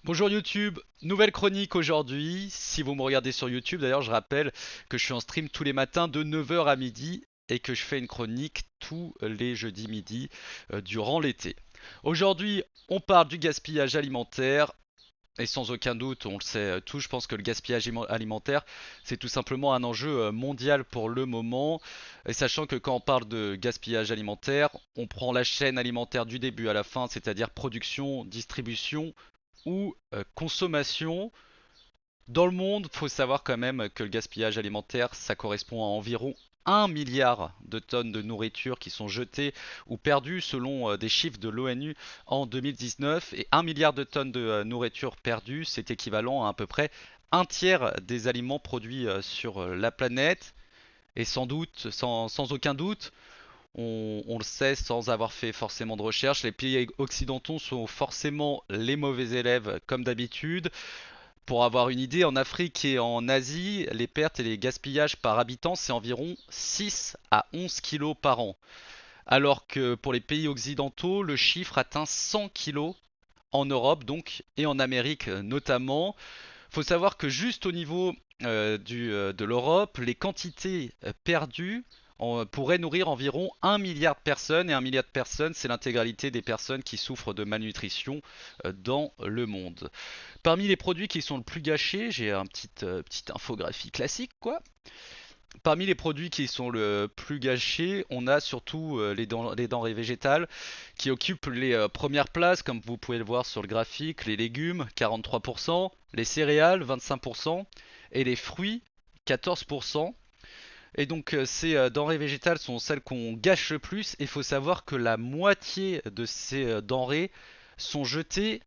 Bonjour YouTube, nouvelle chronique aujourd'hui. Si vous me regardez sur YouTube, d'ailleurs, je rappelle que je suis en stream tous les matins de 9 heures à midi et que je fais une chronique tous les jeudis midi durant l'été. Aujourd'hui, on parle du gaspillage alimentaire. Et sans aucun doute, on le sait tous, je pense que le gaspillage alimentaire, c'est tout simplement un enjeu mondial pour le moment. Et sachant que quand on parle de gaspillage alimentaire, on prend la chaîne alimentaire du début à la fin, c'est-à-dire production, distribution ou consommation. Dans le monde, il faut savoir quand même que le gaspillage alimentaire, ça correspond à environ 1 milliard de tonnes de nourriture qui sont jetées ou perdues selon des chiffres de l'ONU en 2019. Et 1 milliard de tonnes de nourriture perdue, c'est équivalent à peu près un tiers des aliments produits sur la planète. Et sans doute, sans aucun doute, on le sait sans avoir fait forcément de recherche, les pays occidentaux sont forcément les mauvais élèves comme d'habitude. Pour avoir une idée, en Afrique et en Asie, les pertes et les gaspillages par habitant, c'est environ 6 à 11 kilos par an. Alors que pour les pays occidentaux, le chiffre atteint 100 kilos en Europe donc et en Amérique notamment. Il faut savoir que juste au niveau de l'Europe, les quantités perdues pourraient nourrir environ 1 milliard de personnes. Et 1 milliard de personnes, c'est l'intégralité des personnes qui souffrent de malnutrition dans le monde. Parmi les produits qui sont le plus gâchés, j'ai un petite infographie classique quoi. Parmi les produits qui sont le plus gâchés, on a surtout les denrées végétales qui occupent les premières places, comme vous pouvez le voir sur le graphique, les légumes 43%, les céréales 25% et les fruits 14%. Et donc ces denrées végétales sont celles qu'on gâche le plus. Il faut savoir que la moitié de ces denrées sont jetées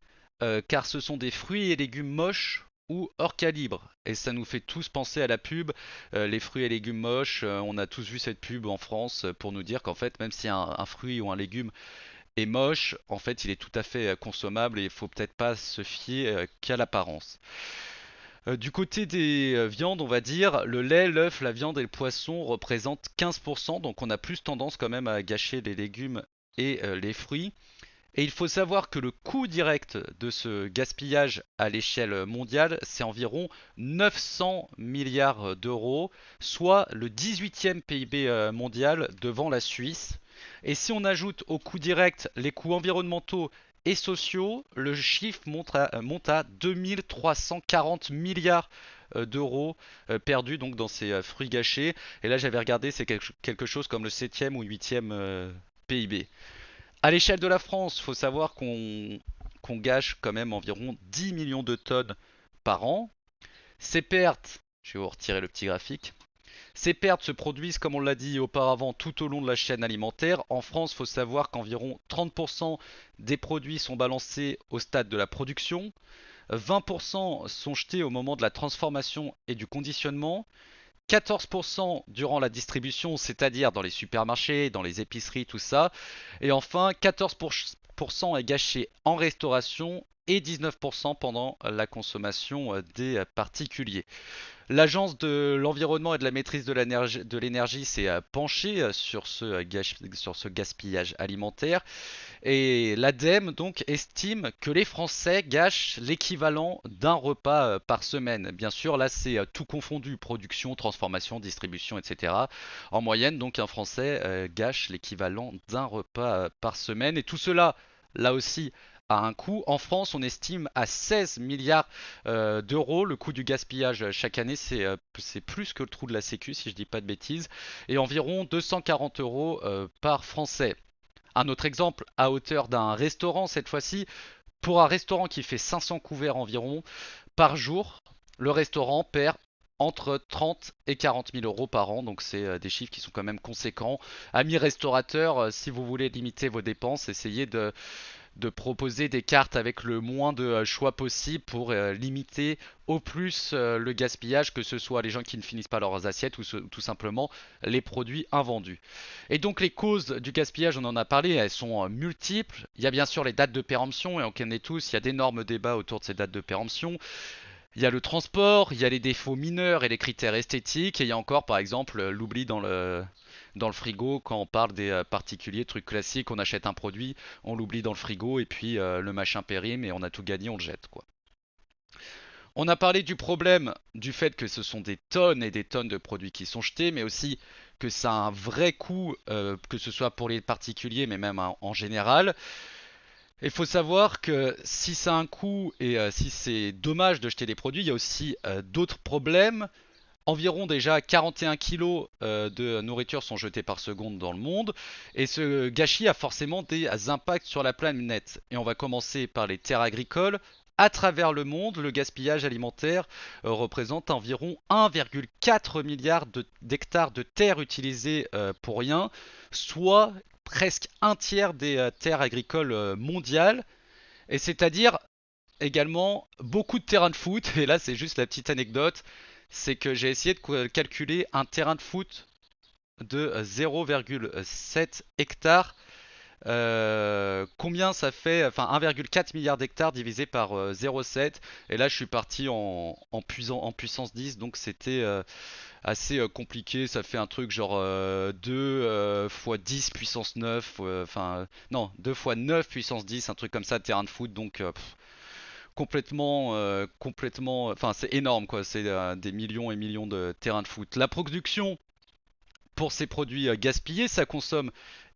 car ce sont des fruits et légumes moches ou hors calibre. Et ça nous fait tous penser à la pub, les fruits et légumes moches. On a tous vu cette pub en France pour nous dire qu'en fait, même si un fruit ou un légume est moche, en fait, il est tout à fait consommable et il faut peut-être pas se fier qu'à l'apparence. Du côté des viandes, on va dire, le lait, l'œuf, la viande et le poisson représentent 15%, donc on a plus tendance quand même à gâcher les légumes et les fruits. Et il faut savoir que le coût direct de ce gaspillage à l'échelle mondiale, c'est environ 900 milliards d'euros, soit le 18e PIB mondial devant la Suisse. Et si on ajoute au coût direct les coûts environnementaux et sociaux, le chiffre monte à 2340 milliards d'euros perdus donc dans ces fruits gâchés. Et là j'avais regardé, c'est quelque chose comme le 7e ou 8e PIB. À l'échelle de la France, il faut savoir qu'on gâche quand même environ 10 millions de tonnes par an. Ces pertes, je vais vous retirer le petit graphique, ces pertes se produisent, comme on l'a dit auparavant, tout au long de la chaîne alimentaire. En France, il faut savoir qu'environ 30% des produits sont balancés au stade de la production, 20% sont jetés au moment de la transformation et du conditionnement, 14% durant la distribution, c'est-à-dire dans les supermarchés, dans les épiceries, tout ça. Et enfin, 14% est gâché en restauration et 19% pendant la consommation des particuliers. L'Agence de l'environnement et de la maîtrise de l'énergie s'est penchée sur ce gaspillage alimentaire et l'ADEME donc estime que les Français gâchent l'équivalent d'un repas par semaine. Bien sûr, là c'est tout confondu, production, transformation, distribution, etc. En moyenne, donc un Français gâche l'équivalent d'un repas par semaine. Et tout cela, là aussi, a un coût. En France, on estime à 16 milliards d'euros le coût du gaspillage chaque année. C'est plus que le trou de la Sécu, si je dis pas de bêtises, et environ 240 euros par Français. Un autre exemple à hauteur d'un restaurant cette fois-ci, pour un restaurant qui fait 500 couverts environ par jour, le restaurant perd entre 30 et 40 000 euros par an, donc c'est des chiffres qui sont quand même conséquents. Amis restaurateurs, si vous voulez limiter vos dépenses, essayez de proposer des cartes avec le moins de choix possible pour limiter au plus le gaspillage, que ce soit les gens qui ne finissent pas leurs assiettes ou tout simplement les produits invendus. Et donc les causes du gaspillage, on en a parlé, elles sont multiples. Il y a bien sûr les dates de péremption, et on connaît tous, il y a d'énormes débats autour de ces dates de péremption. Il y a le transport, il y a les défauts mineurs et les critères esthétiques, et il y a encore par exemple l'oubli dans le frigo quand on parle des particuliers, trucs classiques, on achète un produit, on l'oublie dans le frigo et puis le machin périme et on a tout gagné, on le jette quoi. On a parlé du problème du fait que ce sont des tonnes et des tonnes de produits qui sont jetés, mais aussi que ça a un vrai coût, que ce soit pour les particuliers, mais même en général. Il faut savoir que si ça a un coût et si c'est dommage de jeter des produits, il y a aussi d'autres problèmes. Environ déjà 41 kilos de nourriture sont jetés par seconde dans le monde et ce gâchis a forcément des impacts sur la planète. Et on va commencer par les terres agricoles. À travers le monde, le gaspillage alimentaire représente environ 1,4 milliard d'hectares de terres utilisées pour rien, soit presque un tiers des terres agricoles mondiales. Et c'est-à-dire également beaucoup de terrains de foot. Et là, c'est juste la petite anecdote, c'est que j'ai essayé de calculer un terrain de foot de 0,7 hectares. Combien ça fait, enfin 1,4 milliard d'hectares divisé par 0,7. Et là, je suis parti en puissance 10, donc c'était assez compliqué. Ça fait un truc genre 2 fois 10 puissance 9, enfin non, 2 fois 9 puissance 10, un truc comme ça, terrain de foot. Donc complètement, enfin c'est énorme quoi, c'est des millions et millions de terrains de foot. La production pour ces produits gaspillés, ça consomme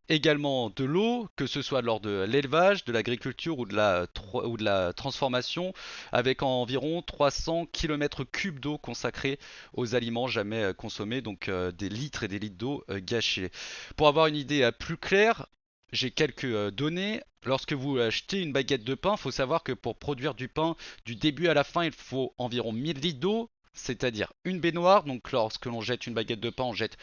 également de l'eau, que ce soit lors de l'élevage, de l'agriculture ou de la transformation, avec environ 300 km3 d'eau consacrée aux aliments jamais consommés, donc des litres et des litres d'eau gâchés. Pour avoir une idée plus claire, j'ai quelques données. Lorsque vous achetez une baguette de pain, il faut savoir que pour produire du pain du début à la fin, il faut environ 1000 litres d'eau, c'est-à-dire une baignoire. Donc lorsque l'on jette une baguette de pain, on jette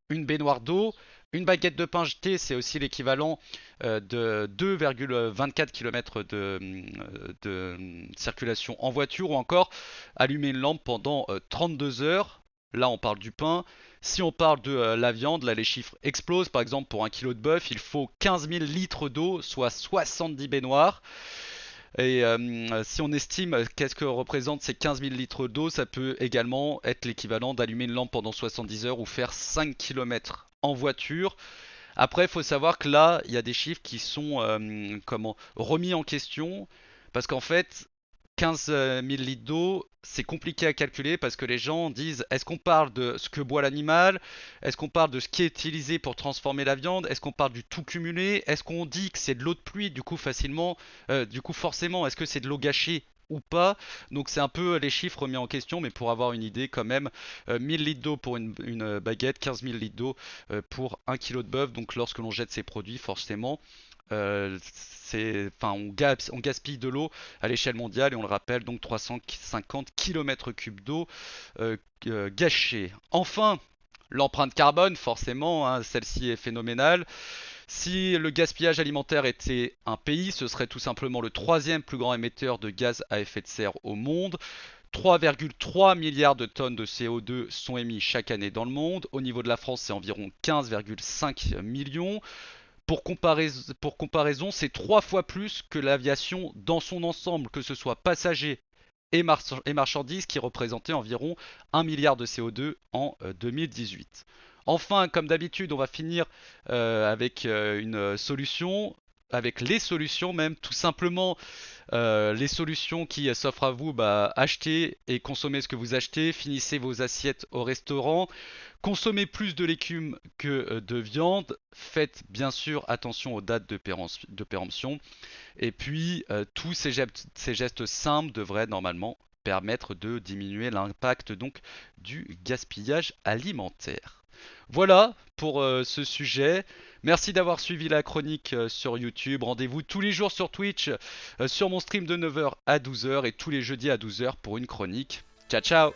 une baignoire d'eau. Une baguette de pain jetée, c'est aussi l'équivalent de 2,24 km de circulation en voiture, ou encore allumer une lampe pendant 32 heures. Là, on parle du pain. Si on parle de la viande, là les chiffres explosent. Par exemple, pour un kilo de bœuf, il faut 15 000 litres d'eau, soit 70 baignoires. Et si on estime qu'est-ce que représentent ces 15 000 litres d'eau, ça peut également être l'équivalent d'allumer une lampe pendant 70 heures ou faire 5 km en voiture. Après, il faut savoir que là, il y a des chiffres qui sont remis en question parce qu'en fait, 15 000 litres d'eau, c'est compliqué à calculer parce que les gens disent, est-ce qu'on parle de ce que boit l'animal? Est-ce qu'on parle de ce qui est utilisé pour transformer la viande? Est-ce qu'on parle du tout cumulé? Est-ce qu'on dit que c'est de l'eau de pluie, du coup forcément, est-ce que c'est de l'eau gâchée ou pas? Donc c'est un peu les chiffres mis en question, mais pour avoir une idée quand même, 1000 litres d'eau pour une baguette, 15 000 litres d'eau pour un kilo de bœuf. Donc lorsque l'on jette ces produits, forcément, on gaspille de l'eau à l'échelle mondiale, et on le rappelle, donc 350 km3 d'eau gâchée. Enfin, l'empreinte carbone, forcément, hein, celle-ci est phénoménale. Si le gaspillage alimentaire était un pays, ce serait tout simplement le troisième plus grand émetteur de gaz à effet de serre au monde. 3,3 milliards de tonnes de CO2 sont émis chaque année dans le monde. Au niveau de la France, c'est environ 15,5 millions. Pour comparaison, c'est 3 fois plus que l'aviation dans son ensemble, que ce soit passagers et marchandises, qui représentaient environ 1 milliard de CO2 en 2018. Enfin, comme d'habitude, on va finir avec une solution, avec les solutions même, tout simplement les solutions qui s'offrent à vous, bah, achetez et consommez ce que vous achetez, finissez vos assiettes au restaurant, consommez plus de légumes que de viande, faites bien sûr attention aux dates de péremption, et puis tous ces gestes simples devraient normalement permettre de diminuer l'impact donc du gaspillage alimentaire. Voilà pour ce sujet. Merci d'avoir suivi la chronique sur YouTube. Rendez-vous tous les jours sur Twitch, sur mon stream de 9h à 12h et tous les jeudis à 12h pour une chronique. Ciao ciao!